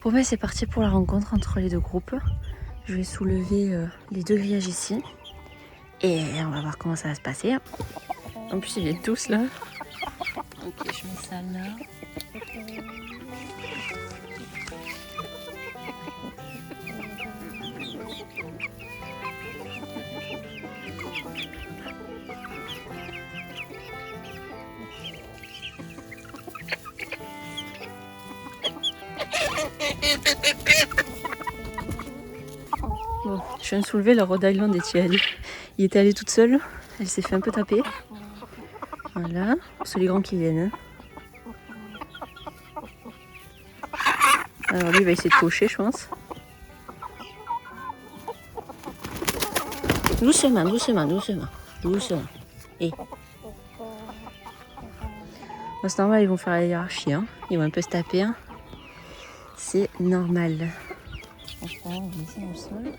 Bon ben c'est parti pour la rencontre entre les deux groupes. Je vais soulever les deux grillages ici. Et on va voir comment ça va se passer. En plus ils viennent tous là. Ok, je mets ça là. Bon, je viens de soulever la Rhode Island et Thierry. Il était allé toute seule. Elle s'est fait un peu taper. Voilà. C'est les grands qui viennent. Alors lui il va essayer de cocher je pense. Doucement, doucement, doucement. Doucement. Et. Bon, c'est normal, ils vont faire la hiérarchie. Hein. Ils vont un peu se taper. Hein. C'est normal. On va laisser au sol.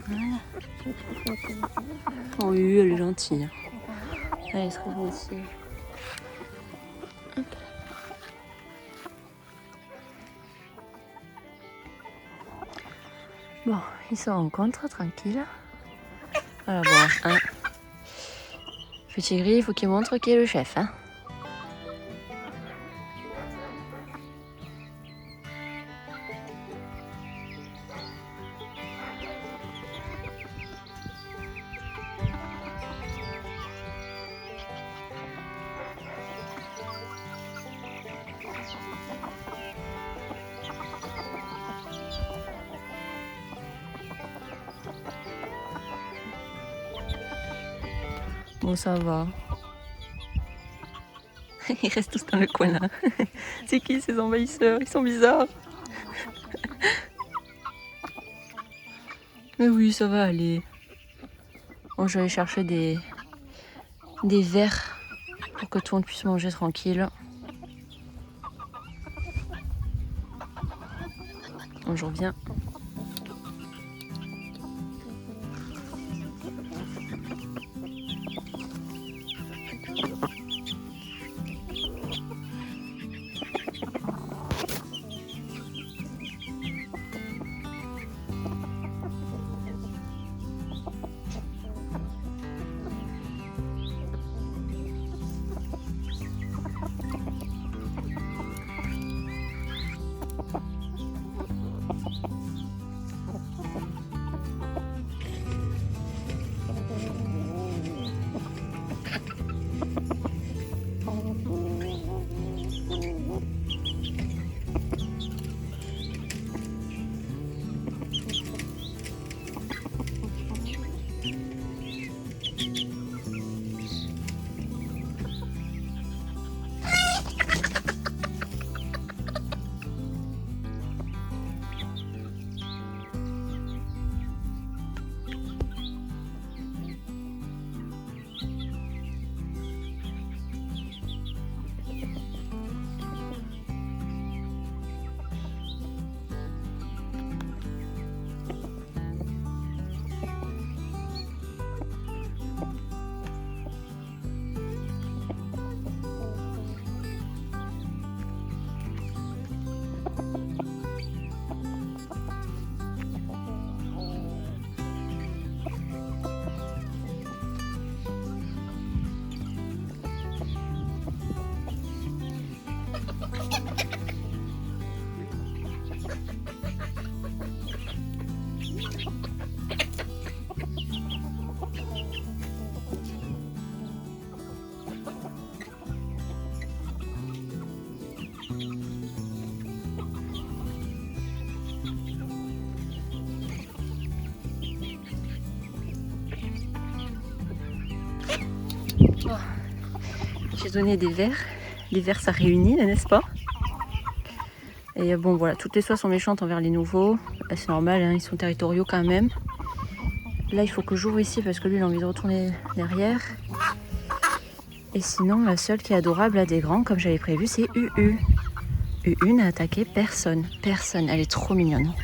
Voilà. Oh oui, elle est gentille. Elle se réveille aussi. Hop. Bon, ils se rencontrent tranquille. Alors bon, hein. Petit gris, il faut qu'il montre qui est le chef. Hein. Bon, ça va. Ils restent tous dans le coin là. C'est qui ces envahisseurs? Ils sont bizarres. Mais oui, ça va aller. Bon, je vais aller chercher des verres pour que tout le monde puisse manger tranquille. Bon, je reviens. Bon, j'ai donné des verres. Les verres, ça réunit, n'est-ce pas? Et bon, voilà, toutes les soies sont méchantes envers les nouveaux. C'est normal, hein, ils sont territoriaux quand même. Là, il faut que j'ouvre ici parce que lui, il a envie de retourner derrière. Et sinon, la seule qui est adorable à des grands, comme j'avais prévu, c'est UU. UU n'a attaqué personne. Personne. Elle est trop mignonne.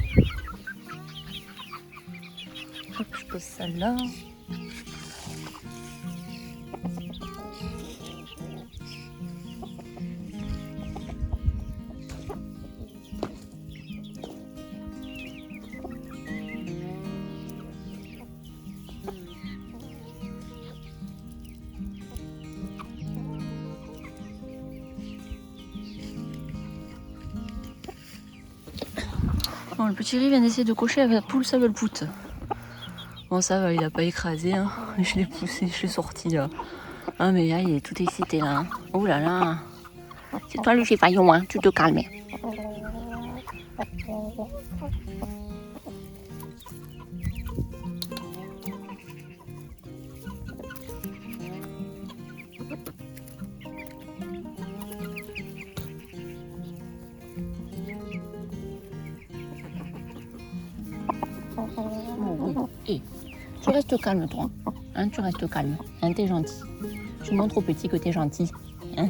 Hop, je pose ça là. Bon, le petit riz vient d'essayer de cocher la poule sabelpout. Bon, ça va, il a pas écrasé, hein. Je l'ai poussé, je l'ai sorti là. Ah, mais là, il est tout excité là. Hein. Oh là là. C'est toi le chifaillon, hein. Tu te calmes. Et tu restes calme, toi. Hein, tu restes calme. Hein, t'es gentil. Tu montres au petit que t'es gentil. Hein.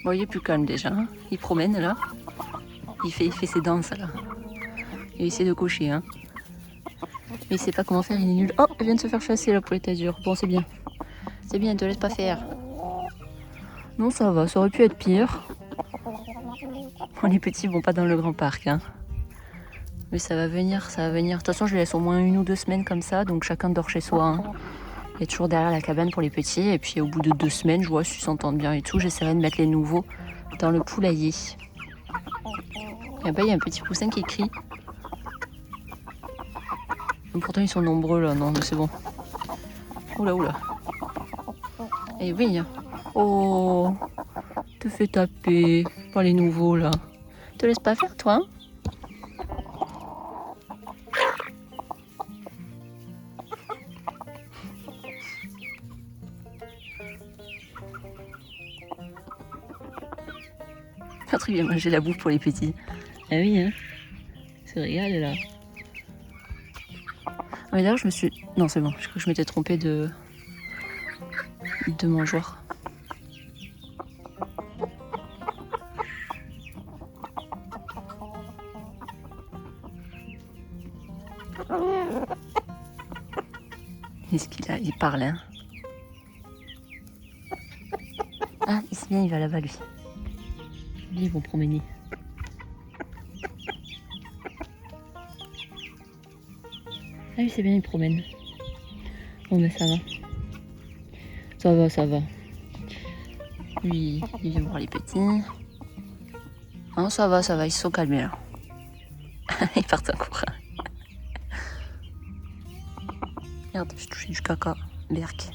Bon, il est plus calme déjà. Hein. Il promène là. Il fait ses danses là. Il essaie de cocher. Hein. Mais il sait pas comment faire, il est nul. Oh, elle vient de se faire chasser la poulette azur. Bon, c'est bien. C'est bien, te laisse pas faire. Non, ça va, ça aurait pu être pire. Bon, les petits vont pas dans le grand parc. Hein. Mais ça va venir, ça va venir. De toute façon, je les laisse au moins 1 ou 2 semaines comme ça, donc chacun dort chez soi. Hein. Il y a toujours derrière la cabane pour les petits. Et puis au bout de 2 semaines, je vois s'ils s'entendent bien et tout. J'essaierai de mettre les nouveaux dans le poulailler. Et là-bas, il y a un petit poussin qui crie. Et pourtant, ils sont nombreux là. Non, mais c'est bon. Oula, oula. Et oui. Oh, te fais taper par les nouveaux là. Te laisse pas faire, toi. Hein. Patrick vient manger la bouffe pour les petits. Ah oui, hein. C'est régal là. Ah, mais d'ailleurs, je me suis. Non, c'est bon. Je crois que je m'étais trompée de mangeoire. Qu'est-ce qu'il a? Il parle, hein. Ah, il sait bien, il va là-bas, lui. Lui, ils vont promener. Ah oui, c'est bien, il promène. Bon, mais ça va. Ça va, ça va. Lui, il vient voir les petits. Non, ça va, ils se sont calmés, là. Ils partent en courant. Regarde, j'ai touché du caca. Berk.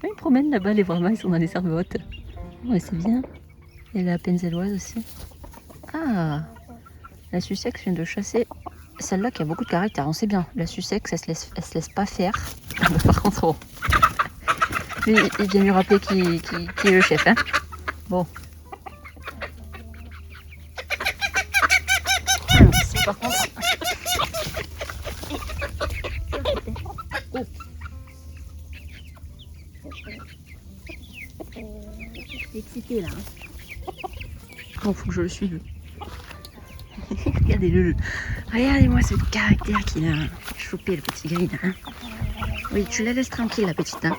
Ils promènent là-bas, les Brahmas, ils sont dans les serveottes. Ouais, c'est bien. Il y a la penzelloise aussi. Ah, la Sussex vient de chasser celle-là qui a beaucoup de caractère. On sait bien, la Sussex, elle se laisse pas faire. Par contre, bon. Lui, il vient lui rappeler qui est le chef. Hein. Bon. Alors, ici, par contre. Oh. Il est excité là. Bon, faut que je le suive. Regardez-le. Regardez-moi ce caractère qu'il a chopé, le petit gris là. Hein. Oui, tu la laisses tranquille, la petite. Hein.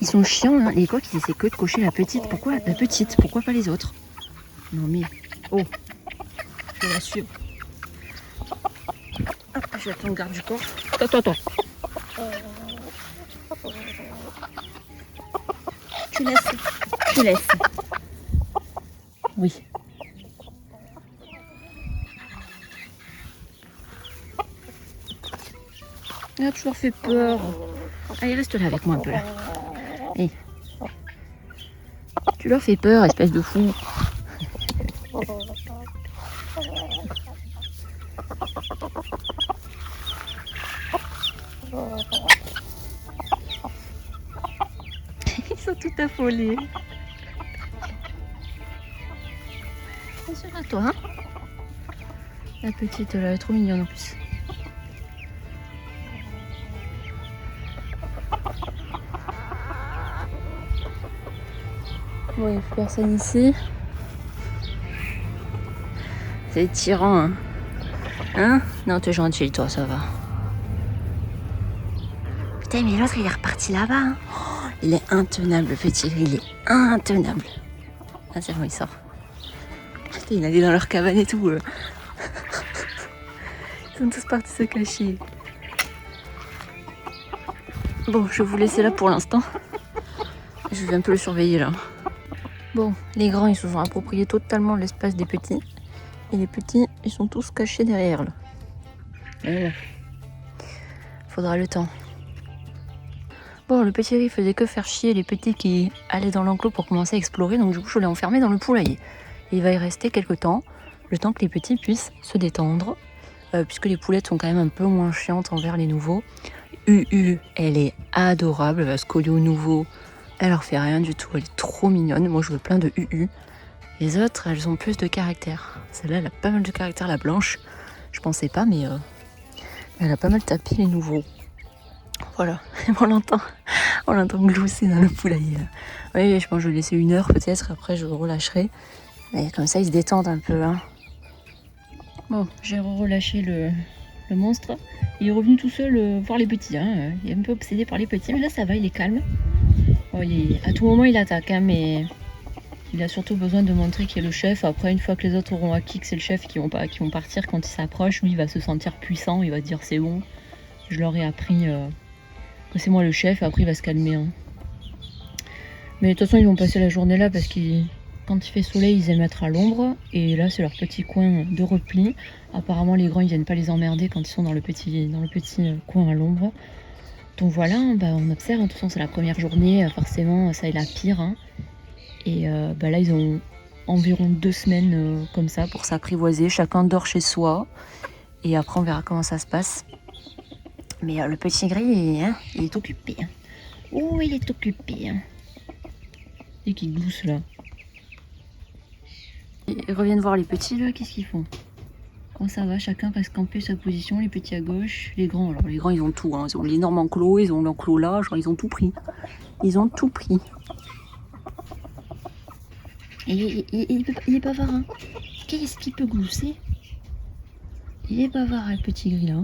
Ils sont chiants, hein. Les coqs, ils essaient que de cocher la petite. Pourquoi la petite? Pourquoi pas les autres? Non mais... Oh, je vais la suivre. Hop, je attends le garde du corps. Attends. Tu laisses. Oui. Ah, tu leur fais peur. Allez, reste là avec moi un peu là. Hey. Tu leur fais peur, espèce de fou. Ils sont tout affolés. Attention à toi, hein. La petite là, elle est trop mignonne en plus. Bon, il n'y a plus personne ici. C'est tyran, hein. Hein? Non, t'es gentil, toi, ça va. Putain, mais l'autre, il est reparti là-bas. Hein. Oh, il est intenable, le petit. Il est intenable. Ah, c'est bon, il sort. Putain, il allait dans leur cabane et tout. Ils sont tous partis se cacher. Bon, je vais vous laisser là pour l'instant. Je vais un peu le surveiller là. Bon, les grands, ils se sont appropriés totalement l'espace des petits. Et les petits, ils sont tous cachés derrière là. Voilà. Faudra le temps. Bon, le petit riz faisait que faire chier les petits qui allaient dans l'enclos pour commencer à explorer. Donc du coup, je l'ai enfermé dans le poulailler. Et il va y rester quelques temps, le temps que les petits puissent se détendre. Puisque les poulettes sont quand même un peu moins chiantes envers les nouveaux. UU, elle est adorable, elle va se coller aux nouveaux. Elle leur fait rien du tout, elle est trop mignonne. Moi, je veux plein de UU. Les autres, elles ont plus de caractère. Celle-là, elle a pas mal de caractère, la blanche. Je pensais pas, mais elle a pas mal tapé les nouveaux. Voilà, on l'entend glousser dans le poulailler. Oui, je pense que je vais laisser 1 heure peut-être, après je le relâcherai. Mais comme ça, ils se détendent un peu. Hein. Bon, j'ai relâché le monstre. Il est revenu tout seul voir les petits. Hein. Il est un peu obsédé par les petits, mais là ça va, il est calme. Bon, à tout moment, il attaque, hein, mais il a surtout besoin de montrer qu'il est le chef. Après, une fois que les autres auront acquis que c'est le chef qui vont partir, quand il s'approche, lui, il va se sentir puissant. Il va dire c'est bon, je leur ai appris que c'est moi le chef. Après, il va se calmer. Hein. Mais de toute façon, ils vont passer la journée là parce que quand il fait soleil, ils aiment être à l'ombre. Et là, c'est leur petit coin de repli. Apparemment, les grands, ils viennent pas les emmerder quand ils sont dans le petit coin à l'ombre. Donc voilà, bah, on observe. De toute façon, c'est la première journée. Forcément, ça est la pire. Hein. Et bah là, ils ont environ 2 semaines comme ça pour s'apprivoiser. Chacun dort chez soi. Et après, on verra comment ça se passe. Mais le petit gris, hein, il est occupé. Hein. Oh, il est occupé. Hein. Et qui glousse là. Ils reviennent voir les petits là, qu'est-ce qu'ils font? Quand ça va, chacun reste campé sa position, les petits à gauche, les grands. Alors les grands ils ont tout, hein. Ils ont l'énorme enclos, ils ont l'enclos là, genre ils ont tout pris. Ils ont tout pris. Et il est bavard, hein. Qu'est-ce qu'il peut glousser? Il est bavard, le petit gris là.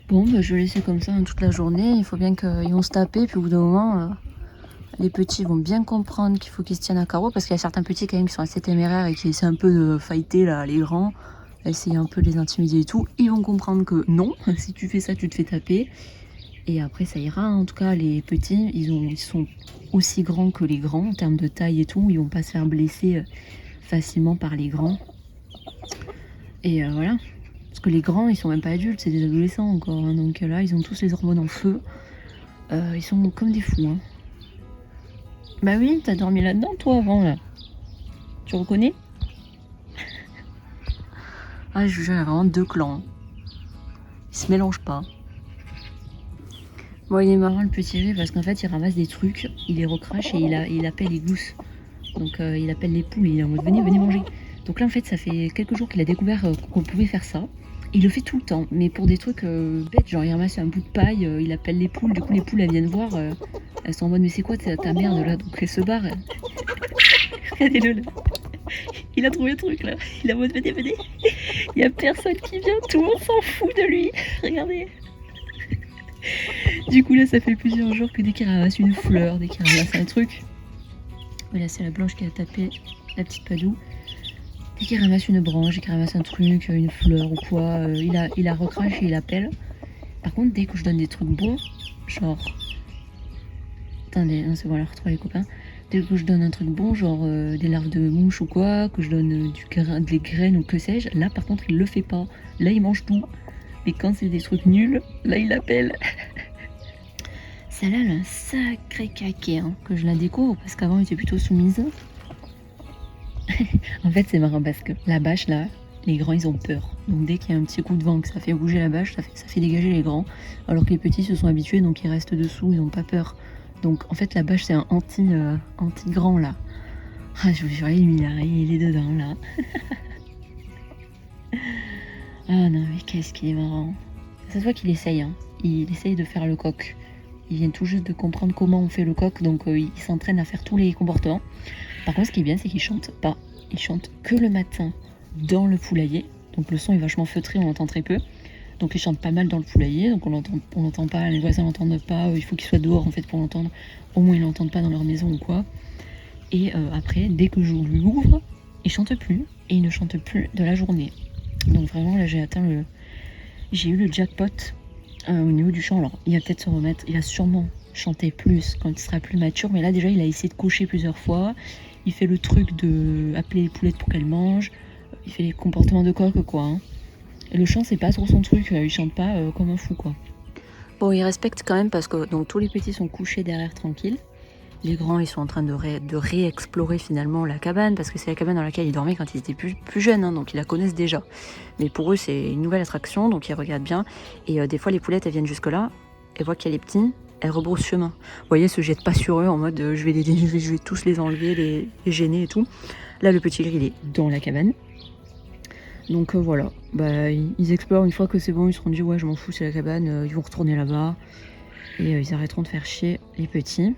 Bon, bah, je vais laisser comme ça hein, toute la journée. Il faut bien qu'ils vont se taper, puis au bout d'un moment... les petits vont bien comprendre qu'il faut qu'ils se tiennent à carreau parce qu'il y a certains petits quand même qui sont assez téméraires et qui essaient un peu de fighter là, les grands, essayer un peu de les intimider et tout. Ils vont comprendre que non, si tu fais ça, tu te fais taper. Et après, ça ira. En tout cas, les petits, ils sont aussi grands que les grands en termes de taille et tout. Ils vont pas se faire blesser facilement par les grands. Et voilà. Parce que les grands, ils sont même pas adultes, c'est des adolescents encore. Hein. Donc là, ils ont tous les hormones en feu. Ils sont comme des fous. Hein. Bah oui, t'as dormi là-dedans toi avant là. Tu reconnais? Ah je vous jure, il y a vraiment 2 clans. Ils se mélangent pas. Bon il est marrant le petit riz parce qu'en fait il ramasse des trucs, il les recrache et il appelle les gousses. Donc il appelle les poules, il est en mode venez manger. Donc là en fait ça fait quelques jours qu'il a découvert qu'on pouvait faire ça. Il le fait tout le temps, mais pour des trucs bêtes, genre il ramasse un bout de paille, il appelle les poules, du coup les poules elles viennent voir, elles sont en mode mais c'est quoi ta merde là, donc elles se barrent. Regardez-le là, il a trouvé le truc là, il est en mode venez, il y a personne qui vient, tout le monde s'en fout de lui, regardez. Du coup là ça fait plusieurs jours que dès qu'il ramasse une fleur, dès qu'il ramasse un truc, voilà c'est la blanche qui a tapé la petite Padou. Dès qu'il ramasse une branche, dès qu'il ramasse un truc, une fleur ou quoi, il la recrache et il appelle. Par contre, dès que je donne des trucs bons, genre... Attendez, non c'est bon, là, retrouve les copains. Dès que je donne un truc bon, genre des larves de mouche ou quoi, que je donne des graines ou que sais-je, là par contre il le fait pas. Là il mange tout. Mais quand c'est des trucs nuls, là il appelle. Celle-là, elle a un sacré caquet, hein, que je la découvre parce qu'avant elle était plutôt soumise. En fait c'est marrant parce que la bâche là, les grands ils ont peur. Donc dès qu'il y a un petit coup de vent que ça fait bouger la bâche, ça fait dégager les grands. Alors que les petits se sont habitués donc ils restent dessous, ils n'ont pas peur. Donc en fait la bâche c'est un anti-grand là. Ah, je vous jure, il est dedans là. Ah non, mais qu'est-ce qu'il est marrant. Ça se voit qu'il essaye, hein. Il essaye de faire le coq. Il vient tout juste de comprendre comment on fait le coq, donc il s'entraîne à faire tous les comportements. Par contre, ce qui est bien, c'est qu'il chante pas. Il chante que le matin dans le poulailler. Donc le son est vachement feutré, on l'entend très peu. Donc il chante pas mal dans le poulailler, donc on l'entend pas, les voisins l'entendent pas, il faut qu'il soit dehors en fait pour l'entendre. Au moins ils l'entendent pas dans leur maison ou quoi. Et après, dès que je l'ouvre, il chante plus et il ne chante plus de la journée. Donc vraiment là j'ai eu le jackpot au niveau du chant. Alors il va peut-être se remettre, il va sûrement chanter plus quand il sera plus mature, mais là déjà il a essayé de coucher plusieurs fois. Il fait le truc de appeler les poulettes pour qu'elles mangent. Il fait les comportements de coq quoi. Hein. Et le chant c'est pas trop son truc, il chante pas comme un fou quoi. Bon, il respecte quand même parce que donc tous les petits sont couchés derrière tranquilles. Les grands, ils sont en train de réexplorer finalement la cabane, parce que c'est la cabane dans laquelle ils dormaient quand ils étaient plus jeunes, hein, donc ils la connaissent déjà. Mais pour eux, c'est une nouvelle attraction, donc ils regardent bien. Et des fois, les poulettes, elles viennent jusque-là, elles voient qu'il y a les petits, elles rebroussent chemin. Vous voyez, elles se jettent pas sur eux en mode je vais tous les enlever, les gêner et tout. Là, le petit gris, il est dans la cabane. Donc voilà, bah, ils explorent une fois que c'est bon, ils se sont dit ouais, je m'en fous, c'est la cabane, ils vont retourner là-bas. Et ils arrêteront de faire chier les petits.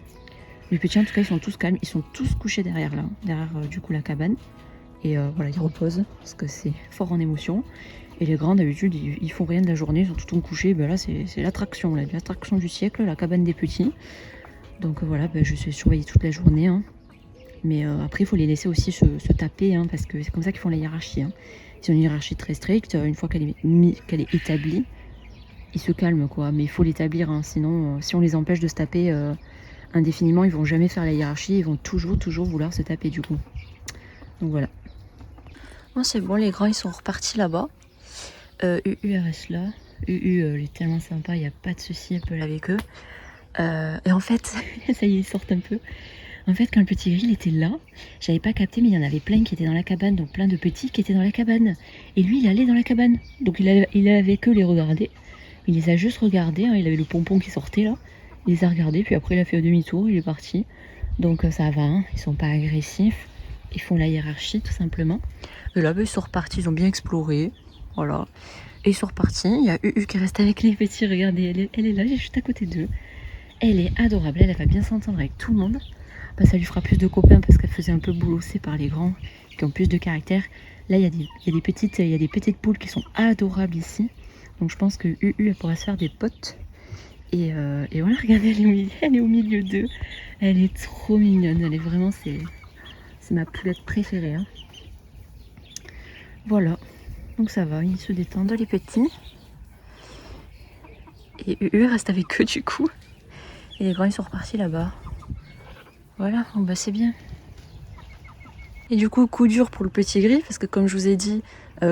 Les petits en tout cas ils sont tous calmes, ils sont tous couchés derrière là, derrière du coup la cabane. Et voilà, ils reposent parce que c'est fort en émotion. Et les grands d'habitude ils font rien de la journée, ils sont tout le temps couchés. Ben là c'est l'attraction du siècle, la cabane des petits. Donc voilà, ben, je suis surveillée toute la journée. Hein. Mais après il faut les laisser aussi se taper hein, parce que c'est comme ça qu'ils font la hiérarchie. Hein. Ils ont une hiérarchie très stricte, une fois qu'elle est établie, ils se calment quoi. Mais il faut l'établir, hein, sinon si on les empêche de se taper indéfiniment, ils vont jamais faire la hiérarchie, ils vont toujours vouloir se taper du coup. Donc voilà. Bon c'est bon, les grands ils sont repartis là-bas. UU reste là. UU elle est tellement sympa, il n'y a pas de souci, elle peut aller avec eux. Et en fait, ça y est, ils sortent un peu. En fait, quand le petit gris il était là, j'avais pas capté, mais il y en avait plein qui étaient dans la cabane, donc plein de petits qui étaient dans la cabane. Et lui, il allait dans la cabane. Donc il allait avec eux les regarder. Il les a juste regardés, hein, il avait le pompon qui sortait là. Il les a regardés, puis après il a fait demi-tour, il est parti. Donc ça va, hein, ils sont pas agressifs. Ils font la hiérarchie tout simplement. Et là, ils sont repartis, ils ont bien exploré. Voilà. Et ils sont repartis. Il y a UU qui reste avec les petits, regardez, elle est là, j'ai juste à côté d'eux. Elle est adorable, elle va bien s'entendre avec tout le monde. Bah, ça lui fera plus de copains parce qu'elle faisait un peu boulosser par les grands qui ont plus de caractère. Là, il y a des petites poules qui sont adorables ici. Donc je pense que UU, elle pourra se faire des potes. Et voilà, regardez, elle est au milieu d'eux. Elle est trop mignonne. Elle est vraiment, c'est ma poulette préférée. Hein. Voilà. Donc ça va, ils se détendent les petits. Et UU reste avec eux du coup. Et les grands, ils sont repartis là-bas. Voilà, bon bah c'est bien. Et du coup, coup dur pour le petit gris, parce que comme je vous ai dit,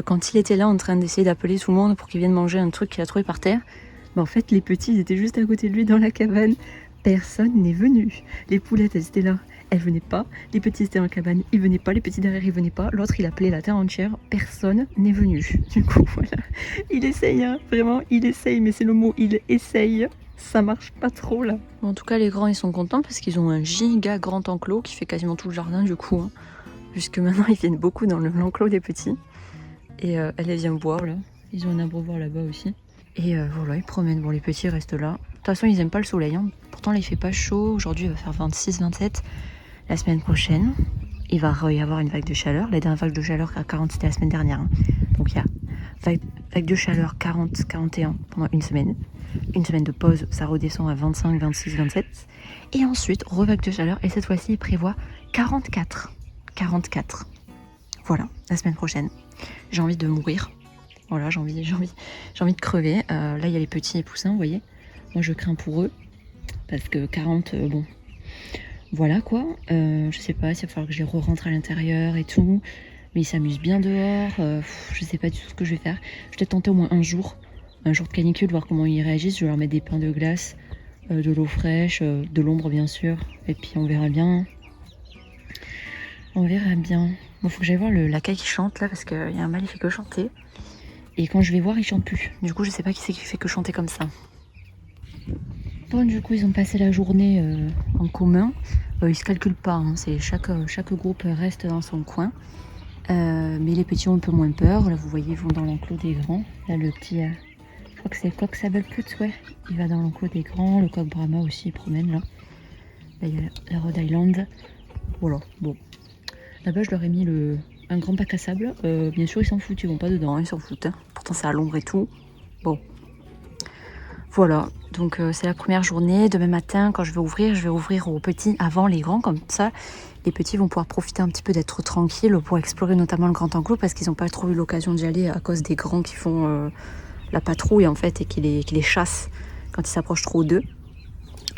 quand il était là en train d'essayer d'appeler tout le monde pour qu'il vienne manger un truc qu'il a trouvé par terre, bah en fait les petits ils étaient juste à côté de lui dans la cabane. Personne n'est venu. Les poulettes elles étaient là, elles venaient pas. Les petits étaient dans la cabane, ils venaient pas. Les petits derrière ils venaient pas. L'autre il appelait la terre entière, personne n'est venu. Du coup voilà, il essaye, hein, vraiment il essaye, mais c'est le mot, il essaye. Ça marche pas trop là. Bon, en tout cas les grands ils sont contents parce qu'ils ont un giga grand enclos qui fait quasiment tout le jardin du coup. Hein. Jusque maintenant ils viennent beaucoup dans l'enclos des petits. Et elle vient boire là. Ils ont un abreuvoir là-bas aussi. Et voilà, ils promènent. Bon, les petits restent là. De toute façon, ils aiment pas le soleil. Hein. Pourtant, là, il fait pas chaud. Aujourd'hui, il va faire 26-27. La semaine prochaine, il va y avoir une vague de chaleur. La dernière vague de chaleur à 40, c'était la semaine dernière. Hein. Donc, il y a vague de chaleur 40-41 pendant une semaine. Une semaine de pause, ça redescend à 25, 26, 27. Et ensuite, revague de chaleur. Et cette fois-ci, il prévoit 44. 44. Voilà, la semaine prochaine. J'ai envie de mourir. Voilà, j'ai envie de crever. Là, il y a les petits poussins, vous voyez. Moi, je crains pour eux. Parce que 40, bon. Voilà, quoi. Je sais pas s'il va falloir que je les re-rentre à l'intérieur et tout. Mais ils s'amusent bien dehors. Je sais pas du tout ce que je vais faire. Je vais tenter au moins un jour de canicule, voir comment ils réagissent. Je vais leur mettre des pains de glace, de l'eau fraîche, de l'ombre, bien sûr. Et puis, on verra bien. On verra bien. Bon, faut que j'aille voir la caille qui chante, là, parce qu'il y a un mâle, il fait que chanter. Et quand je vais voir, il chante plus. Du coup, je sais pas qui c'est qui fait que chanter comme ça. Bon, du coup, ils ont passé la journée en commun. Ils se calculent pas, hein, chaque groupe reste dans son coin. Mais les petits ont un peu moins peur. Là, vous voyez, ils vont dans l'enclos des grands. Là, le petit, je crois que c'est le coq Sabelputz, ouais. Il va dans l'enclos des grands. Le coq Brahma aussi, il promène là. Là, il y a la Rhode Island. Voilà, bon. Là-bas, je leur ai mis un grand bac à sable. Bien sûr, ils s'en foutent, ils vont pas dedans, ils s'en foutent. Hein. Pourtant, c'est à l'ombre et tout. Bon. Voilà, donc c'est la première journée. Demain matin, quand je vais ouvrir aux petits avant les grands, comme ça. Les petits vont pouvoir profiter un petit peu d'être tranquilles pour explorer notamment le grand enclos parce qu'ils n'ont pas trop eu l'occasion d'y aller à cause des grands qui font la patrouille en fait et qui les chassent quand ils s'approchent trop d'eux.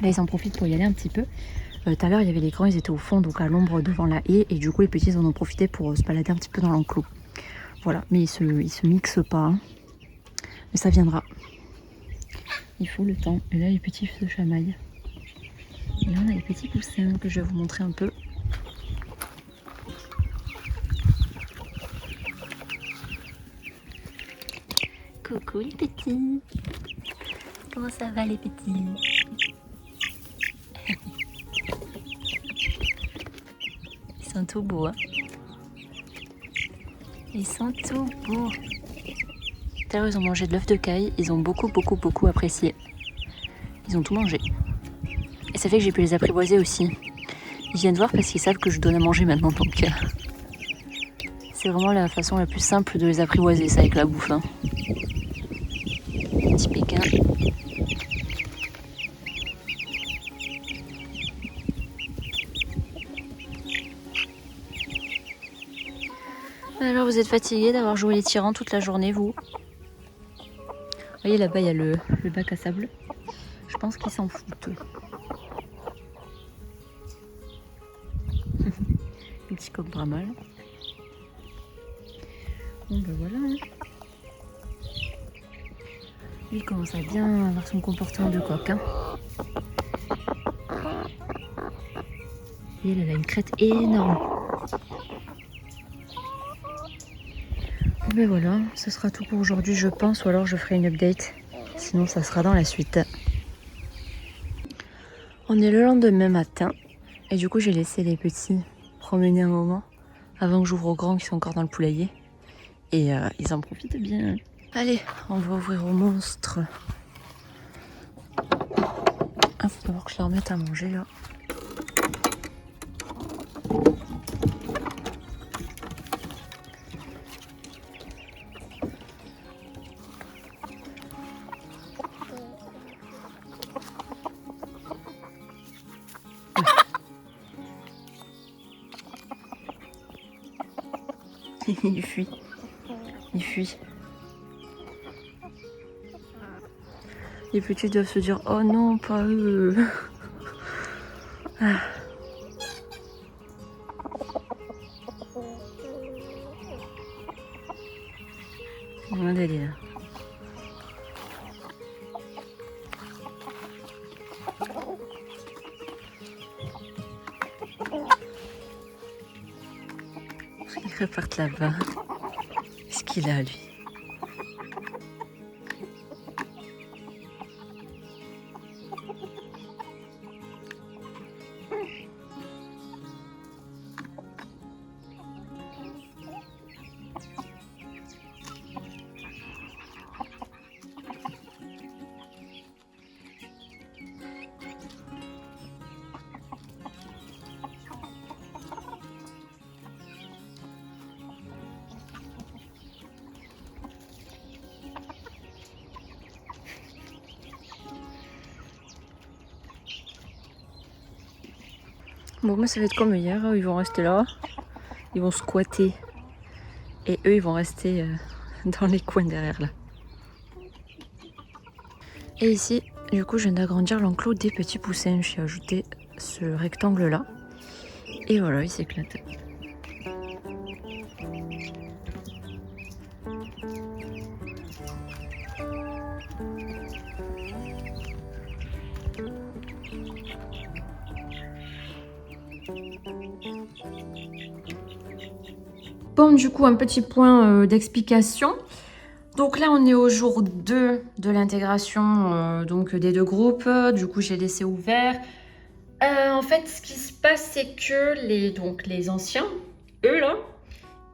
Là, ils en profitent pour y aller un petit peu. Tout à l'heure, il y avait les grands, ils étaient au fond, donc à l'ombre devant la haie. Et du coup, les petits, ils en ont profité pour se balader un petit peu dans l'enclos. Voilà, mais ils se mixent pas. Hein. Mais ça viendra. Il faut le temps. Et là, les petits se chamaillent. Et là, on a les petits poussins que je vais vous montrer un peu. Coucou les petits. Comment ça va les petits? Ils sont tout beaux, hein. Ils sont tout beaux. Tout à l'heure, ils ont mangé de l'œuf de caille. Ils ont beaucoup apprécié. Ils ont tout mangé. Et ça fait que j'ai pu les apprivoiser aussi. Ils viennent voir parce qu'ils savent que je donne à manger maintenant. Donc, c'est vraiment la façon la plus simple de les apprivoiser, ça, avec la bouffe. Hein. Petit Pékin. Alors, vous êtes fatigués d'avoir joué les tyrans toute la journée, vous? Vous voyez, là-bas, il y a le bac à sable. Je pense qu'ils s'en foutent. Le petit coq Brahma. Bon, ben voilà. Hein. Lui, il commence à bien avoir son comportement de coq. Hein. Et elle a une crête énorme. Ben voilà, ce sera tout pour aujourd'hui, je pense, ou alors je ferai une update. Sinon, ça sera dans la suite. On est le lendemain matin. Et du coup, j'ai laissé les petits promener un moment avant que j'ouvre aux grands qui sont encore dans le poulailler. Et ils en profitent bien. Allez, on va ouvrir aux monstres. Il faut d'abord que je leur mette à manger là. Il fuit. Il fuit. Les petits doivent se dire oh non, pas eux. Ah. Regardez là. Il repart là-bas. Qu'est-ce qu'il a lui? Bon, mais ça va être comme hier, ils vont rester là, ils vont squatter et eux ils vont rester dans les coins derrière là. Et ici, du coup, je viens d'agrandir l'enclos des petits poussins, j'ai ajouté ce rectangle là et voilà, ils s'éclatent. Bon, du coup, un petit point d'explication. Donc là, on est au jour 2 de l'intégration donc des deux groupes. Du coup, j'ai laissé ouvert. En fait, ce qui se passe, c'est que les anciens, eux là,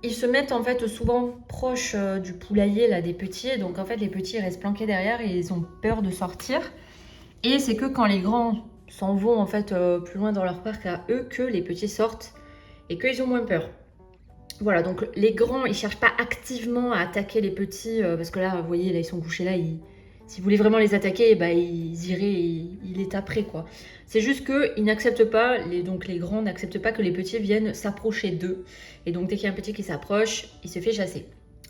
ils se mettent en fait souvent proches du poulailler là, des petits. Donc en fait, les petits restent planqués derrière et ils ont peur de sortir. Et c'est que quand les grands s'en vont en fait plus loin dans leur parc à eux que les petits sortent et qu'ils ont moins peur. Voilà, donc les grands, ils cherchent pas activement à attaquer les petits parce que là, vous voyez, là ils sont couchés là, s'ils voulaient vraiment les attaquer, bah, ils iraient, ils les taperaient quoi. C'est juste qu'ils n'acceptent pas, donc les grands n'acceptent pas que les petits viennent s'approcher d'eux. Et donc dès qu'il y a un petit qui s'approche, il se fait chasser.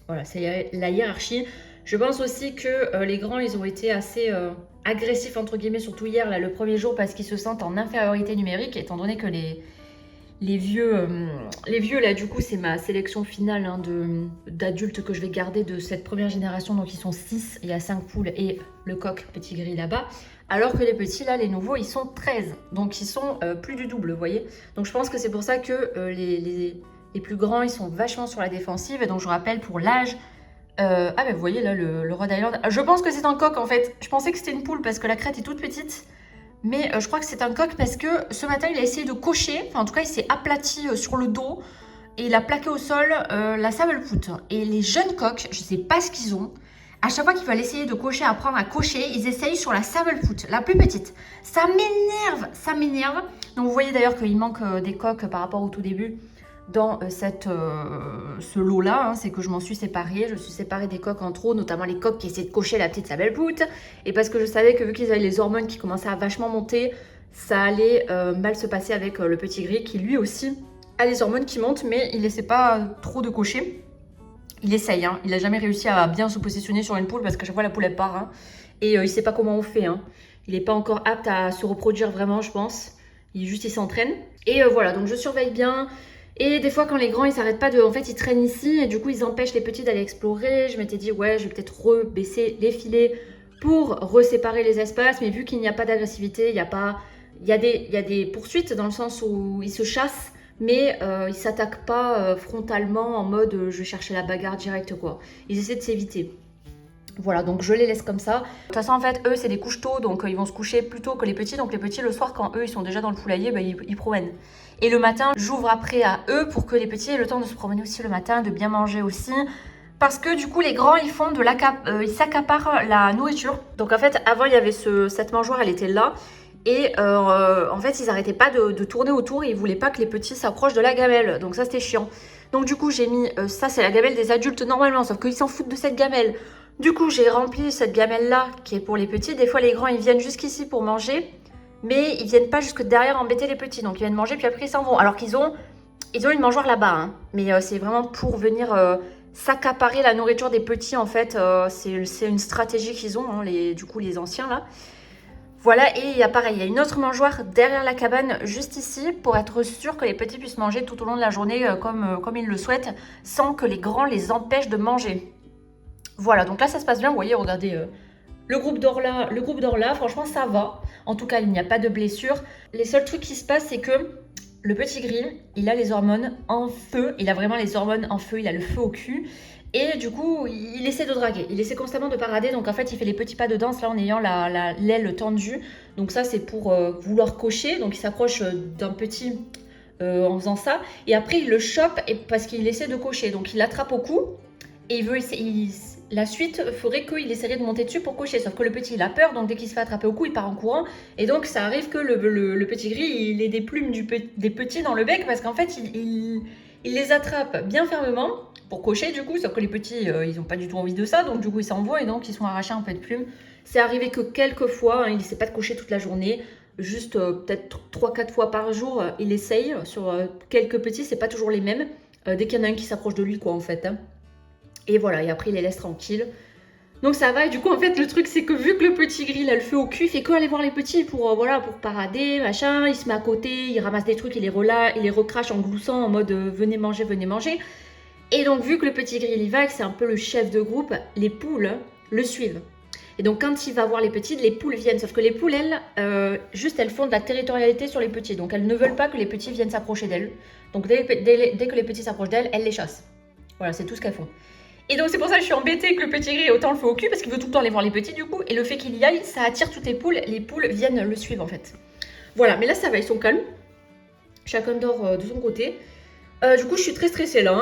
Voilà, c'est la hiérarchie. Je pense aussi que les grands, ils ont été assez agressifs entre guillemets, surtout hier, là, le premier jour, parce qu'ils se sentent en infériorité numérique, étant donné que les vieux, là, du coup, c'est ma sélection finale hein, d'adultes que je vais garder de cette première génération. Donc, ils sont 6, il y a 5 poules et le coq petit gris là-bas. Alors que les petits, là, les nouveaux, ils sont 13. Donc, ils sont plus du double, vous voyez. Donc, je pense que c'est pour ça que les plus grands, ils sont vachement sur la défensive. Et donc, je rappelle, pour l'âge... ah, ben, vous voyez, là, le Rhode Island... Je pense que c'est un coq, en fait. Je pensais que c'était une poule parce que la crête est toute petite. Mais je crois que c'est un coq parce que ce matin, il a essayé de cocher. Enfin, en tout cas, il s'est aplati sur le dos. Et il a plaqué au sol la savelpout. Et les jeunes coqs, je ne sais pas ce qu'ils ont. À chaque fois qu'ils veulent essayer de cocher, apprendre à cocher, ils essayent sur la savelpout, la plus petite. Ça m'énerve, ça m'énerve. Donc, vous voyez d'ailleurs qu'il manque des coqs par rapport au tout début dans ce lot-là, hein, c'est que je m'en suis séparée. Je suis séparée des coqs en trop, notamment les coqs qui essaient de cocher la petite savelpout. Et parce que je savais que vu qu'ils avaient les hormones qui commençaient à vachement monter, ça allait mal se passer avec le petit gris qui lui aussi a les hormones qui montent, mais il essaie pas trop de cocher. Il essaye, hein. Il n'a jamais réussi à bien se positionner sur une poule parce qu'à chaque fois la poule elle part. Hein. Et il sait pas comment on fait. Hein. Il n'est pas encore apte à se reproduire vraiment, je pense. Il s'entraîne. Et voilà, donc je surveille bien. Et des fois, quand les grands, ils s'arrêtent pas de... En fait, ils traînent ici et du coup, ils empêchent les petits d'aller explorer. Je m'étais dit, ouais, je vais peut-être rebaisser les filets pour reséparer les espaces. Mais vu qu'il n'y a pas d'agressivité, il y a pas... Il y a des poursuites dans le sens où ils se chassent, mais ils s'attaquent pas frontalement en mode je vais chercher la bagarre directe, quoi. Ils essaient de s'éviter. Voilà, donc je les laisse comme ça. De toute façon, en fait, eux, c'est des couches tôt, donc ils vont se coucher plus tôt que les petits. Donc les petits, le soir, quand eux, ils sont déjà dans le poulailler, bah, ils promènent. Et le matin, j'ouvre après à eux pour que les petits aient le temps de se promener aussi le matin, de bien manger aussi. Parce que du coup, les grands, ils font ils s'accaparent la nourriture. Donc en fait, avant, il y avait cette mangeoire, elle était là. Et en fait, ils n'arrêtaient pas de tourner autour et ils voulaient pas que les petits s'approchent de la gamelle. Donc ça, c'était chiant. Donc du coup, j'ai mis... ça, c'est la gamelle des adultes normalement, sauf qu'ils s'en foutent de cette gamelle. Du coup, j'ai rempli cette gamelle-là qui est pour les petits. Des fois, les grands, ils viennent jusqu'ici pour manger. Mais ils viennent pas jusque derrière embêter les petits. Donc, ils viennent manger, puis après, ils s'en vont. Alors qu'ils ont une mangeoire là-bas. Hein. Mais c'est vraiment pour venir s'accaparer la nourriture des petits, en fait. C'est une stratégie qu'ils ont, hein, du coup, les anciens, là. Voilà, et il y a pareil, il y a une autre mangeoire derrière la cabane, juste ici, pour être sûr que les petits puissent manger tout au long de la journée comme ils le souhaitent, sans que les grands les empêchent de manger. Voilà, donc là ça se passe bien, vous voyez, regardez, le groupe d'or là, franchement ça va. En tout cas, il n'y a pas de blessure. Les seuls trucs qui se passent, c'est que le petit gris, il a les hormones en feu, il a vraiment les hormones en feu, il a le feu au cul. Et du coup, il essaie de draguer, il essaie constamment de parader, donc en fait il fait les petits pas de danse là en ayant l'aile tendue. Donc ça c'est pour vouloir cocher, donc il s'approche d'un petit en faisant ça. Et après il le chope parce qu'il essaie de cocher, donc il l'attrape au cou et il veut essayer... La suite ferait qu'il essaierait de monter dessus pour cocher, sauf que le petit il a peur, donc dès qu'il se fait attraper au cou, il part en courant. Et donc ça arrive que le petit gris, il ait des plumes des petits dans le bec, parce qu'en fait il les attrape bien fermement pour cocher du coup, sauf que les petits ils n'ont pas du tout envie de ça, donc du coup ils s'en vont et donc ils sont arrachés un peu de plumes. C'est arrivé que quelques fois, hein, il n'essaie pas de cocher toute la journée, juste peut-être 3-4 fois par jour, il essaye sur quelques petits, c'est pas toujours les mêmes, dès qu'il y en a un qui s'approche de lui quoi en fait. Hein. Et voilà, et après il les laisse tranquilles. Donc ça va, et du coup en fait le truc c'est que vu que le petit gris il a le feu au cul, il fait que aller voir les petits pour pour parader, machin, il se met à côté, il ramasse des trucs, il les recrache en gloussant en mode venez manger, venez manger. Et donc vu que le petit gris il y va, que c'est un peu le chef de groupe, les poules le suivent. Et donc quand il va voir les petits, les poules viennent, sauf que les poules elles, juste elles font de la territorialité sur les petits, donc elles ne veulent pas que les petits viennent s'approcher d'elles. Donc dès que les petits s'approchent d'elles, elles les chassent. Voilà, c'est tout ce qu'elles font. Et donc c'est pour ça que je suis embêtée que le petit gris ait autant le feu au cul, parce qu'il veut tout le temps aller voir les petits du coup, et le fait qu'il y aille, ça attire toutes les poules viennent le suivre en fait. Voilà, mais là ça va, ils sont calmes. Chacun dort de son côté. Du coup, je suis très stressée là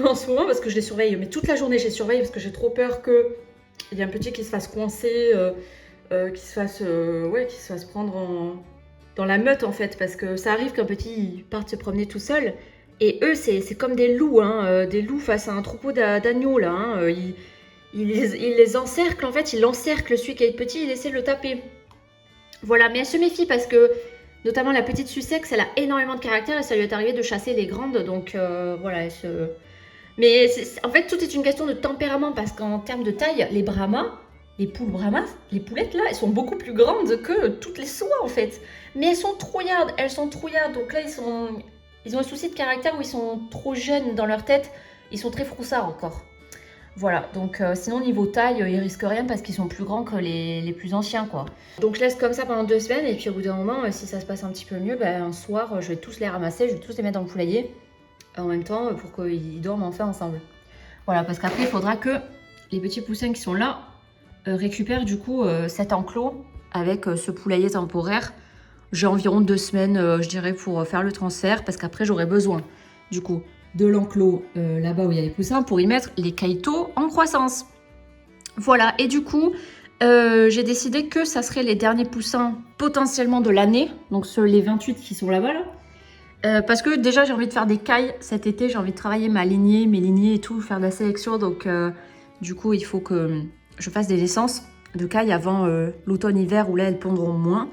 en ce moment parce que je les surveille. Mais toute la journée, je les surveille parce que j'ai trop peur qu'il y ait un petit qui se fasse coincer, qui se fasse prendre dans la meute en fait. Parce que ça arrive qu'un petit parte se promener tout seul. Et eux, c'est comme des loups, des loups face à un troupeau d'agneaux là. Ils les encerclent en fait, ils encerclent celui qui est petit, il essaie de le taper. Voilà, mais elle se méfie parce que notamment la petite Sussex, elle a énormément de caractère et ça lui est arrivé de chasser les grandes. Donc voilà, elle se... Mais en fait, tout est une question de tempérament parce qu'en termes de taille, les Brahmas, les poules Brahmas, les poulettes là, elles sont beaucoup plus grandes que toutes les soies en fait. Mais elles sont trouillardes. Donc là, ils ont un souci de caractère où ils sont trop jeunes dans leur tête. Ils sont très froussards encore. Voilà, donc sinon niveau taille, ils risquent rien parce qu'ils sont plus grands que les plus anciens quoi. Donc je laisse comme ça pendant 2 semaines et puis au bout d'un moment, si ça se passe un petit peu mieux, un soir je vais tous les ramasser, je vais tous les mettre dans le poulailler en même temps pour qu'ils dorment enfin ensemble. Voilà, parce qu'après il faudra que les petits poussins qui sont là récupèrent du coup cet enclos avec ce poulailler temporaire. J'ai environ 2 semaines je dirais pour faire le transfert parce qu'après j'aurai besoin du coup de l'enclos là-bas où il y a les poussins pour y mettre les kaito en croissance. Voilà, et du coup, j'ai décidé que ça serait les derniers poussins potentiellement de l'année, donc les 28 qui sont là-bas. Parce que déjà, j'ai envie de faire des cailles cet été, j'ai envie de travailler mes lignées et tout, faire de la sélection. Donc, du coup, il faut que je fasse des naissances de cailles avant l'automne-hiver où là, elles pondront moins.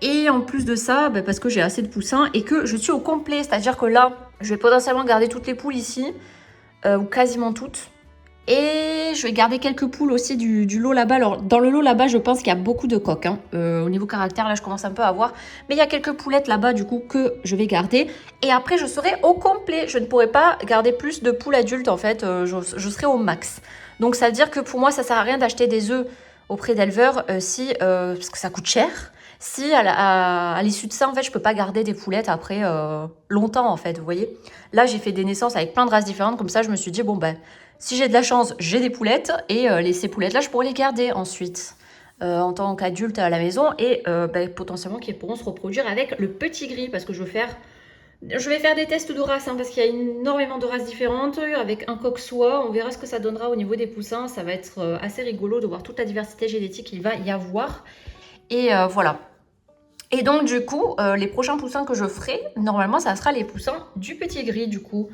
Et en plus de ça, parce que j'ai assez de poussins et que je suis au complet, c'est-à-dire que là, je vais potentiellement garder toutes les poules ici, ou quasiment toutes. Et je vais garder quelques poules aussi du lot là-bas. Alors, dans le lot là-bas, je pense qu'il y a beaucoup de coques. Au niveau caractère, là, je commence un peu à voir. Mais il y a quelques poulettes là-bas, du coup, que je vais garder. Et après, je serai au complet. Je ne pourrai pas garder plus de poules adultes, en fait. Je serai au max. Donc, ça veut dire que pour moi, ça ne sert à rien d'acheter des œufs auprès d'éleveurs parce que ça coûte cher. Si à l'issue de ça, en fait, je peux pas garder des poulettes après longtemps, en fait, vous voyez. Là, j'ai fait des naissances avec plein de races différentes. Comme ça, je me suis dit, bon, si j'ai de la chance, j'ai des poulettes. Et ces poulettes-là, je pourrais les garder ensuite en tant qu'adulte à la maison. Et potentiellement, qu'ils pourront se reproduire avec le petit gris. Parce que je vais faire des tests de races, parce qu'il y a énormément de races différentes. Avec un coq soie, on verra ce que ça donnera au niveau des poussins. Ça va être assez rigolo de voir toute la diversité génétique qu'il va y avoir. Et voilà. Et donc, du coup, les prochains poussins que je ferai, normalement, ça sera les poussins du petit gris, du coup.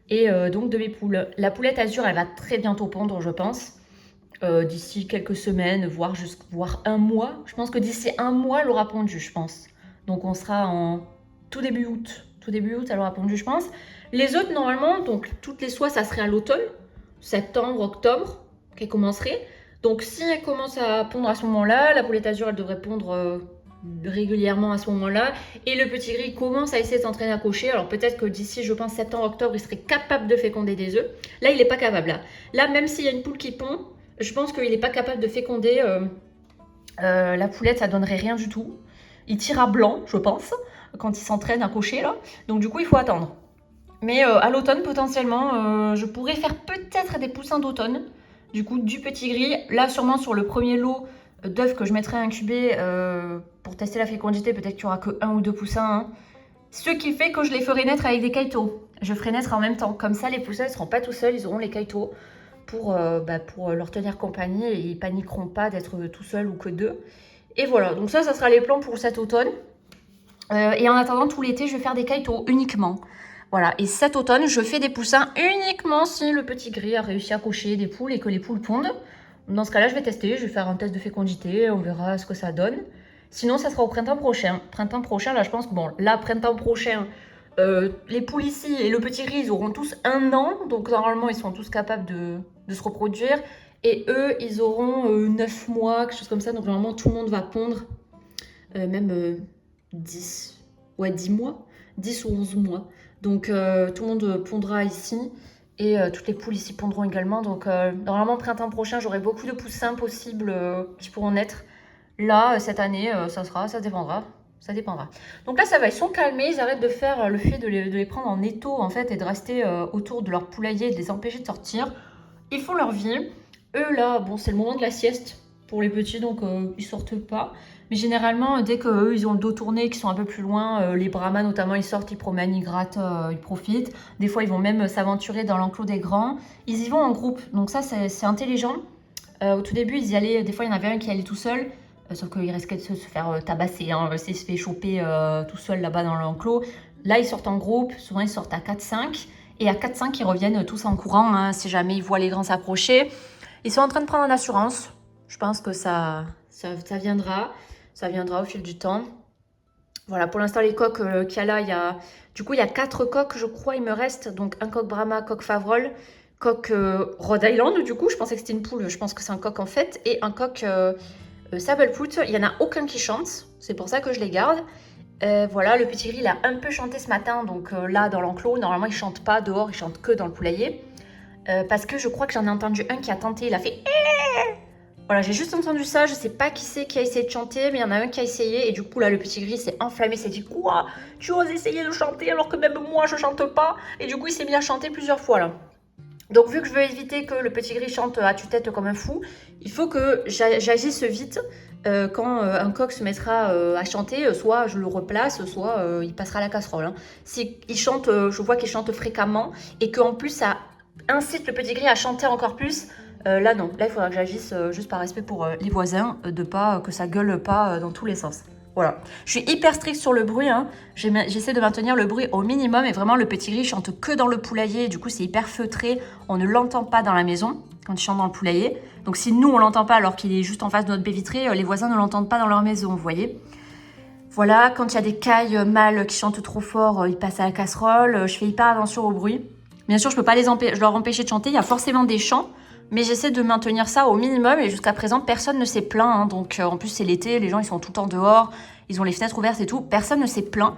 Et donc, de mes poules. La poulette azur, elle va très bientôt pondre, je pense. D'ici quelques semaines, voire 1 mois. Je pense que d'ici 1 mois, elle aura pondu, je pense. Donc, on sera en tout début août. Tout début août, elle aura pondu, je pense. Les autres, normalement, donc toutes les soies, ça serait à l'automne. Septembre, octobre, qu'elle commencerait. Donc, si elle commence à pondre à ce moment-là, la poulette azur, elle devrait pondre régulièrement à ce moment-là. Et le petit gris commence à essayer de s'entraîner à cocher. Alors peut-être que d'ici, je pense, septembre-octobre, il serait capable de féconder des œufs. Là, il n'est pas capable. Là, même s'il y a une poule qui pond, je pense qu'il n'est pas capable de féconder. La poulette, ça donnerait rien du tout. Il tire à blanc, je pense, quand il s'entraîne à cocher, là. Donc du coup, il faut attendre. Mais à l'automne, potentiellement, je pourrais faire peut-être des poussins d'automne. Du coup, du petit gris. Là, sûrement sur le premier lot d'œufs que je mettrai à incuber pour tester la fécondité, peut-être qu'il n'y aura que 1 ou 2 poussins. Ce qui fait que je les ferai naître avec des kaito. Je ferai naître en même temps. Comme ça, les poussins ne seront pas tout seuls, ils auront les kaito pour leur tenir compagnie et ils paniqueront pas d'être tout seuls ou que 2. Et voilà, donc ça sera les plans pour cet automne. Et en attendant, tout l'été, je vais faire des kaito uniquement. Voilà, et cet automne, je fais des poussins uniquement si le petit gris a réussi à cocher des poules et que les poules pondent. Dans ce cas-là, je vais tester, je vais faire un test de fécondité, on verra ce que ça donne. Sinon, ça sera au printemps prochain. Printemps prochain, là, je pense que, printemps prochain, les poules ici et le petit gris, ils auront tous 1 an. Donc, normalement, ils sont tous capables de se reproduire. Et eux, ils auront 9 mois, quelque chose comme ça. Donc, normalement, tout le monde va pondre. Même 10 mois. 10 ou 11 mois. Donc, tout le monde pondra ici. Et toutes les poules ici pondront également. Donc, normalement, printemps prochain, j'aurai beaucoup de poussins possibles qui pourront naître. Là, cette année, ça dépendra. Ça dépendra. Donc là, ça va, ils sont calmés. Ils arrêtent de faire le fait de les prendre en étau, en fait, et de rester autour de leur poulailler et de les empêcher de sortir. Ils font leur vie. Eux, là, bon, c'est le moment de la sieste pour les petits, donc ils sortent pas. Mais généralement, dès qu'eux, ils ont le dos tourné, qu'ils sont un peu plus loin, les brahmas notamment, ils sortent, ils promènent, ils grattent, ils profitent. Des fois, ils vont même s'aventurer dans l'enclos des grands. Ils y vont en groupe, donc ça, c'est intelligent. Au tout début, ils y allaient, des fois, il y en avait un qui allait tout seul. Sauf qu'il risquait de se faire tabasser, hein, s'il se fait choper tout seul là-bas dans l'enclos. Là, ils sortent en groupe, souvent ils sortent à 4-5. Et à 4-5, ils reviennent tous en courant, hein, si jamais ils voient les grands s'approcher. Ils sont en train de prendre en assurance. Je pense que ça viendra. Ça viendra au fil du temps. Voilà, pour l'instant, les coqs qu'il y a là, il y a 4 coqs, je crois, il me reste. Donc, un coq Brahma, coq Favrol, coq Rhode Island, du coup. Je pensais que c'était une poule, je pense que c'est un coq en fait. Et un coq Sabblepoot. Il n'y en a aucun qui chante. C'est pour ça que je les garde. Voilà, le petit gris, il a un peu chanté ce matin. Donc là, dans l'enclos, normalement, il ne chante pas dehors, il chante que dans le poulailler. Parce que je crois que j'en ai entendu un qui a tenté, il a fait... Voilà, j'ai juste entendu ça, je sais pas qui c'est qui a essayé de chanter, mais il y en a un qui a essayé, et du coup là le petit gris s'est enflammé, s'est dit quoi? Tu oses essayer de chanter alors que même moi je chante pas? Et du coup il s'est mis à chanter plusieurs fois là. Donc vu que je veux éviter que le petit gris chante à tue-tête comme un fou, il faut que j'agisse vite quand un coq se mettra à chanter, soit je le replace, soit il passera à la casserole. Hein. Si il chante, je vois qu'il chante fréquemment, et qu'en plus ça incite le petit gris à chanter encore plus, là non, là il faudra que j'agisse juste par respect pour les voisins, de pas que ça gueule pas dans tous les sens. Voilà, je suis hyper stricte sur le bruit, hein. J'essaie de maintenir le bruit au minimum et vraiment le petit gris chante que dans le poulailler, du coup c'est hyper feutré, on ne l'entend pas dans la maison quand il chante dans le poulailler. Donc si nous on l'entend pas alors qu'il est juste en face de notre baie vitrée, les voisins ne l'entendent pas dans leur maison, vous voyez. Voilà, quand il y a des cailles mâles qui chantent trop fort, ils passent à la casserole, je fais hyper attention au bruit. Bien sûr je peux pas leur empêcher de chanter, il y a forcément des chants. Mais j'essaie de maintenir ça au minimum et jusqu'à présent, personne ne s'est plaint. Hein. Donc en plus, c'est l'été, les gens ils sont tout le temps dehors, ils ont les fenêtres ouvertes et tout. Personne ne s'est plaint.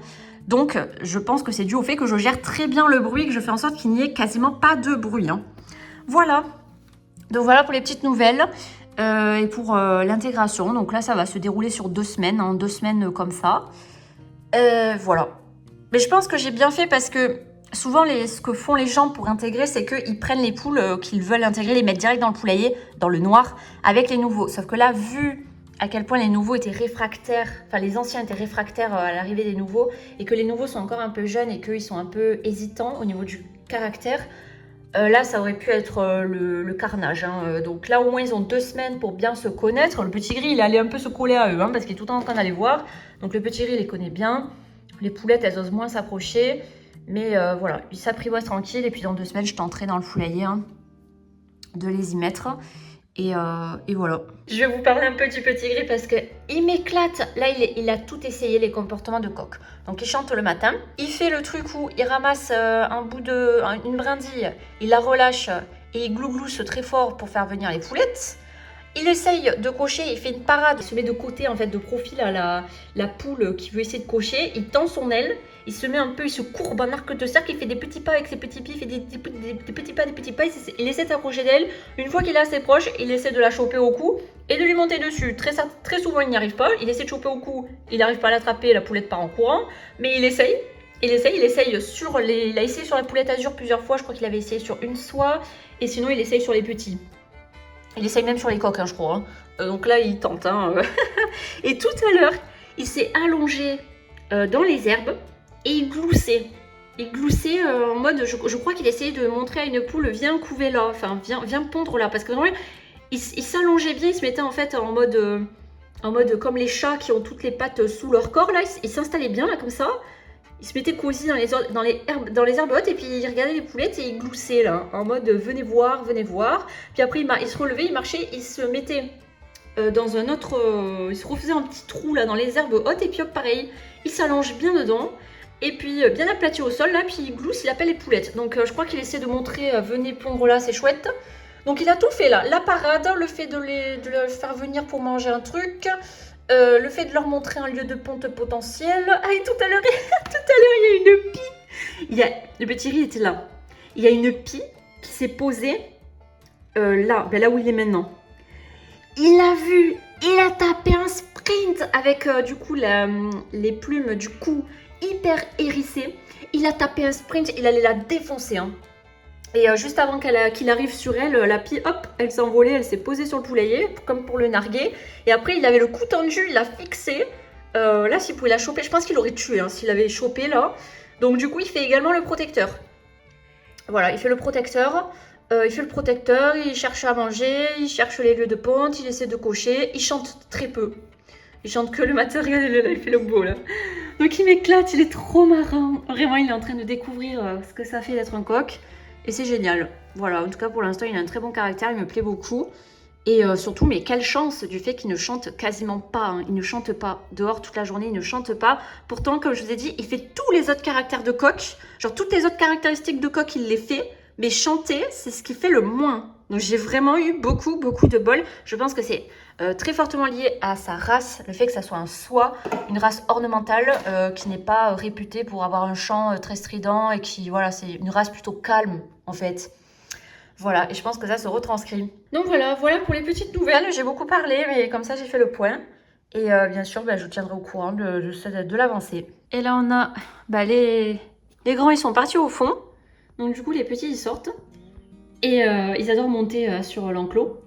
Donc je pense que c'est dû au fait que je gère très bien le bruit, que je fais en sorte qu'il n'y ait quasiment pas de bruit. Hein. Voilà. Donc voilà pour les petites nouvelles et pour l'intégration. Donc là, ça va se dérouler sur 2 semaines, hein, 2 semaines comme ça. Voilà. Mais je pense que j'ai bien fait parce que... Souvent, ce que font les gens pour intégrer, c'est qu'ils prennent les poules qu'ils veulent intégrer, les mettre direct dans le poulailler, dans le noir, avec les nouveaux. Sauf que là, vu à quel point les nouveaux étaient réfractaires, enfin les anciens étaient réfractaires à l'arrivée des nouveaux, et que les nouveaux sont encore un peu jeunes et qu'ils sont un peu hésitants au niveau du caractère, là, ça aurait pu être le carnage. Hein. Donc là, au moins, ils ont 2 semaines pour bien se connaître. Le petit gris, il allait un peu se coller à eux, hein, parce qu'il est tout le temps en train d'aller voir. Donc le petit gris, il les connaît bien. Les poulettes, elles osent moins s'approcher. Mais voilà, ils s'apprivoisent tranquille et puis dans 2 semaines, je tenterai dans le poulailler de les y mettre. Et voilà. Je vais vous parler un peu du petit gris parce qu'il m'éclate. Là, il a tout essayé, les comportements de coq. Donc, il chante le matin. Il fait le truc où il ramasse une brindille, il la relâche et il glousse très fort pour faire venir les poulettes. Il essaye de cocher, il fait une parade, il se met de côté, en fait, de profil à la poule qui veut essayer de cocher. Il tend son aile, il se met un peu, il se courbe en arc de cercle, il fait des petits pas avec ses petits pieds, il fait des petits pas, il essaie de s'approcher d'elle. Une fois qu'il est assez proche, il essaie de la choper au cou et de lui monter dessus. Très souvent, il n'y arrive pas. Il essaie de choper au cou, il n'arrive pas à l'attraper, la poulette part en courant, mais il essaye. Il essaye sur il a essayé sur la poulette azur plusieurs fois, je crois qu'il avait essayé sur une soie, et sinon il essaye sur les petits. Il essaye même sur les coqs, hein, je crois. Hein. Donc là, il tente. Hein. Et tout à l'heure, il s'est allongé dans les herbes et il gloussait. Il gloussait en mode, je crois qu'il essayait de montrer à une poule, viens couver là, enfin, viens pondre là. Parce que vraiment, il s'allongeait bien, il se mettait en fait en mode comme les chats qui ont toutes les pattes sous leur corps. Là, il s'installait bien là comme ça. Il se mettait cosy dans les herbes hautes et puis il regardait les poulettes et il gloussait là, en mode venez voir, venez voir. Puis après il se relevait, il marchait, il se mettait dans un autre... il se refaisait un petit trou là dans les herbes hautes et puis hop pareil, il s'allonge bien dedans. Et puis bien aplati au sol là, puis il glousse, il appelle les poulettes. Donc je crois qu'il essaie de montrer venez pondre là, c'est chouette. Donc il a tout fait là, la parade, le fait de les faire venir pour manger un truc... le fait de leur montrer un lieu de ponte potentiel. Ah, et tout à l'heure, il y a une pie. Le petit riz était là. Il y a une pie qui s'est posée là où il est maintenant. Il a vu, il a tapé un sprint avec du coup les plumes du cou hyper hérissées. Il a tapé un sprint, il allait la défoncer. Hein. Et juste avant qu'il arrive sur elle, la pie, hop, elle s'est envolée, elle s'est posée sur le poulailler, comme pour le narguer. Et après, il avait le cou tendu, il l'a fixé. Là, s'il pouvait la choper, je pense qu'il l'aurait tué, hein, s'il avait chopé là. Donc du coup, il fait également le protecteur. Voilà, il fait le protecteur. Il cherche à manger, il cherche les lieux de ponte, il essaie de cocher. Il chante très peu. Il chante que le matériel, et là, il fait le beau, là. Donc il m'éclate, il est trop marrant. Vraiment, il est en train de découvrir ce que ça fait d'être un coq. Et c'est génial. Voilà, en tout cas, pour l'instant, il a un très bon caractère, il me plaît beaucoup. Et surtout, mais quelle chance du fait qu'il ne chante quasiment pas. Hein. Il ne chante pas. Dehors, toute la journée, il ne chante pas. Pourtant, comme je vous ai dit, il fait tous les autres caractères de coq. Genre, toutes les autres caractéristiques de coq, il les fait. Mais chanter, c'est ce qui fait le moins. Donc j'ai vraiment eu beaucoup de bol. Je pense que c'est très fortement lié à sa race, le fait que ça soit un soie, une race ornementale qui n'est pas réputée pour avoir un chant très strident et qui, voilà, c'est une race plutôt calme en fait. Voilà, et je pense que ça se retranscrit. Donc voilà pour les petites nouvelles. J'ai beaucoup parlé, mais comme ça j'ai fait le point. Et bien sûr, je vous tiendrai au courant de l'avancée. Et là on a les grands, ils sont partis au fond. Donc du coup, les petits, ils sortent. Et ils adorent monter sur l'enclos.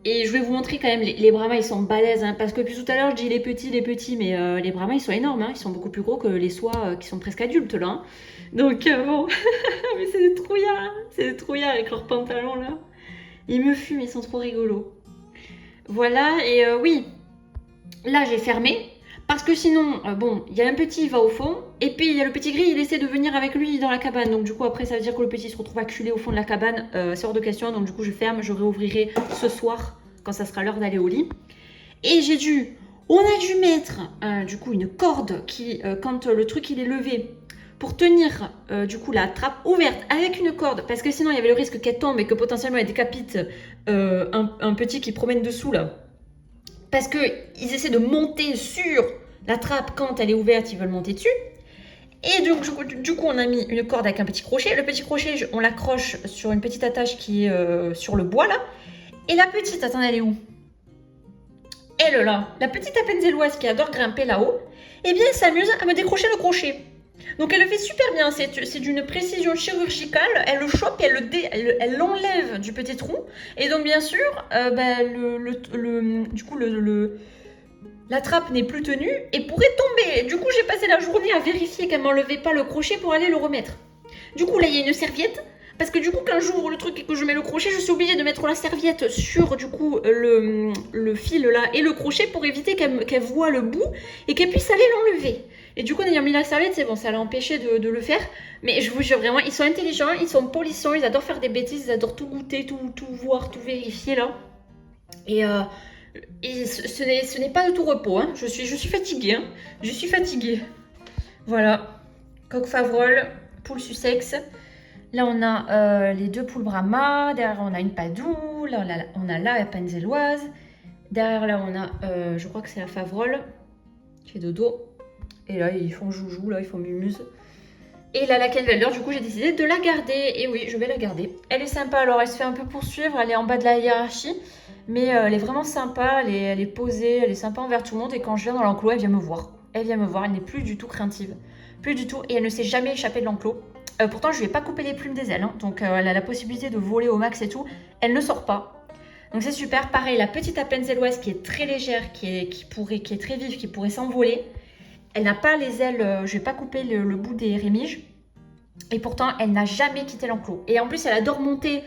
Et je vais vous montrer quand même, les brahmas, ils sont balèzes. Hein, parce que depuis tout à l'heure, je dis les petits. Mais les brahmas, ils sont énormes. Hein, ils sont beaucoup plus gros que les soies qui sont presque adultes, là. Hein. Donc bon, mais c'est des trouillards. Hein, c'est des trouillards avec leurs pantalons, là. Ils me fument, ils sont trop rigolos. Voilà, et oui. Là, j'ai fermé. Parce que sinon, bon, il y a un petit, il va au fond, et puis il y a le petit gris, il essaie de venir avec lui dans la cabane. Donc du coup, après, ça veut dire que le petit se retrouve acculé au fond de la cabane. C'est hors de question, donc du coup, je ferme, je réouvrirai ce soir, quand ça sera l'heure d'aller au lit. Et on a dû mettre, du coup, une corde qui, quand le truc, il est levé, pour tenir, du coup, la trappe ouverte avec une corde, parce que sinon, il y avait le risque qu'elle tombe et que potentiellement, elle décapite un petit qui promène dessous, là. Parce qu'ils essaient de monter sur la trappe quand elle est ouverte, ils veulent monter dessus. Et du coup, on a mis une corde avec un petit crochet. Le petit crochet, on l'accroche sur une petite attache qui est sur le bois, là. Et la petite, attendez, elle est où? Elle, là, la petite appenzelloise qui adore grimper là-haut, eh bien, elle s'amuse à me décrocher le crochet. Donc, elle le fait super bien. C'est d'une précision chirurgicale. Elle le chope et elle l'enlève du petit trou. Et donc, bien sûr, la trappe n'est plus tenue et pourrait tomber. Du coup, j'ai passé la journée à vérifier qu'elle m'enlevait pas le crochet pour aller le remettre. Du coup, là, il y a une serviette. Parce que du coup, quand j'ouvre le truc et que je mets le crochet, je suis obligée de mettre la serviette sur du coup le fil là et le crochet pour éviter qu'elle voie le bout et qu'elle puisse aller l'enlever. Et du coup, en ayant mis la serviette, c'est bon, ça l'a empêché de le faire. Mais je vous jure vraiment, ils sont intelligents, ils sont polissons, ils adorent faire des bêtises, ils adorent tout goûter, tout voir, tout vérifier là. Et ce n'est pas de tout repos, hein. Je suis fatiguée, hein. Je suis fatiguée. Voilà, coq favrol, poule sussex. Là, on a les deux poules brahma. Derrière, on a une padoue. Là, on a la appenzelloise. Derrière, là, on a, je crois que c'est la favrole qui fait dodo. Et là, ils font joujou, là, ils font mumuse. Et là, la Kenvelder, du coup, j'ai décidé de la garder. Et oui, je vais la garder. Elle est sympa, alors elle se fait un peu poursuivre. Elle est en bas de la hiérarchie. Mais elle est vraiment sympa. Elle est posée, elle est sympa envers tout le monde. Et quand je viens dans l'enclos, elle vient me voir. Elle vient me voir, elle n'est plus du tout craintive. Plus du tout. Et elle ne s'est jamais échappée de l'enclos. Pourtant, je ne lui ai pas coupé les plumes des ailes, hein, donc elle a la possibilité de voler au max et tout. Elle ne sort pas. Donc c'est super. Pareil, la petite appenzelloise qui est très légère, qui est très vive, qui pourrait s'envoler. Elle n'a pas les ailes, je ne vais pas couper le bout des rémiges. Et pourtant, elle n'a jamais quitté l'enclos. Et en plus, elle adore monter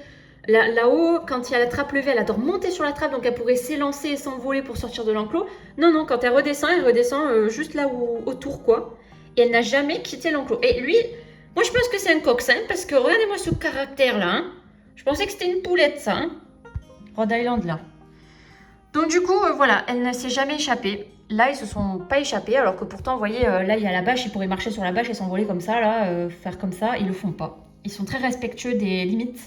là-haut. Quand il y a la trappe levée, elle adore monter sur la trappe, donc elle pourrait s'élancer et s'envoler pour sortir de l'enclos. Non, quand elle redescend juste là autour, quoi. Et elle n'a jamais quitté l'enclos. Et lui... Moi, je pense que c'est un coq, hein, parce que regardez-moi ce caractère-là. Hein. Je pensais que c'était une poulette, ça. Hein. Rhode Island, là. Donc, du coup, voilà, elle ne s'est jamais échappée. Là, ils se sont pas échappés, alors que pourtant, vous voyez, là, il y a la bâche. Ils pourraient marcher sur la bâche et s'envoler comme ça, là, faire comme ça. Ils le font pas. Ils sont très respectueux des limites.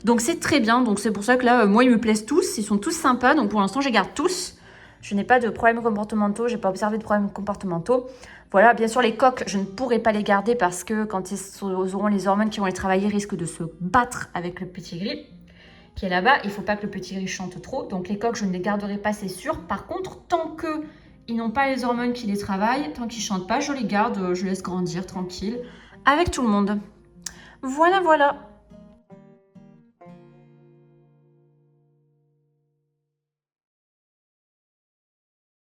Donc, c'est très bien. Donc, c'est pour ça que là, moi, ils me plaisent tous. Ils sont tous sympas. Donc, pour l'instant, je les garde tous. Je n'ai pas de problèmes comportementaux. Je n'ai pas observé de problèmes comportementaux. Voilà, bien sûr, les coqs, je ne pourrai pas les garder parce que quand ils auront les hormones qui vont les travailler, ils risquent de se battre avec le petit gris qui est là-bas. Il ne faut pas que le petit gris chante trop. Donc, les coqs, je ne les garderai pas, c'est sûr. Par contre, tant qu'ils n'ont pas les hormones qui les travaillent, tant qu'ils ne chantent pas, je les garde, je laisse grandir tranquille avec tout le monde. Voilà.